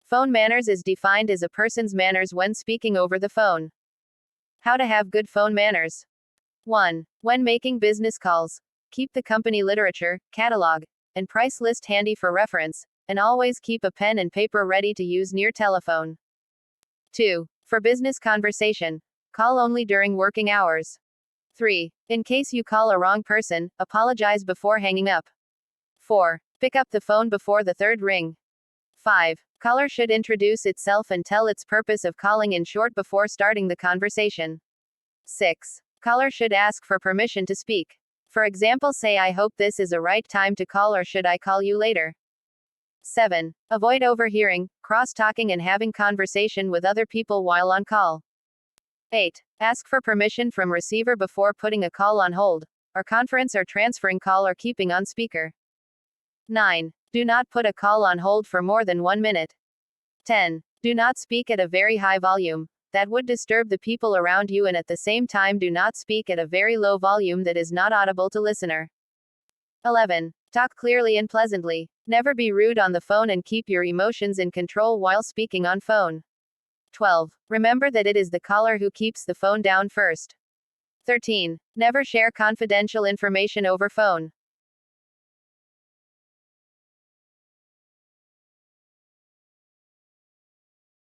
Phone manners is defined as a person's manners when speaking over the phone. How to have good phone manners. 1. When making business calls, keep the company literature, catalog, and price list handy for reference, and always keep a pen and paper ready to use near telephone. 2. For business conversation, call only during working hours. 3. In case you call a wrong person, apologize before hanging up. 4. Pick up the phone before the third ring. 5. Caller should introduce itself and tell its purpose of calling in short before starting the conversation. 6. Caller should ask for permission to speak. For example, say, "I hope this is a right time to call," or "Should I call you later?" 7. Avoid overhearing, cross-talking, and having conversation with other people while on call. 8. Ask for permission from receiver before putting a call on hold, or conference, or transferring call, or keeping on speaker. 9. Do not put a call on hold for more than 1 minute. 10. Do not speak at a very high volume. That would disturb the people around you, and at the same time do not speak at a very low volume that is not audible to listener. 11. Talk clearly and pleasantly. Never be rude on the phone, and keep your emotions in control while speaking on phone. 12. Remember that it is the caller who keeps the phone down first. 13. Never share confidential information over phone.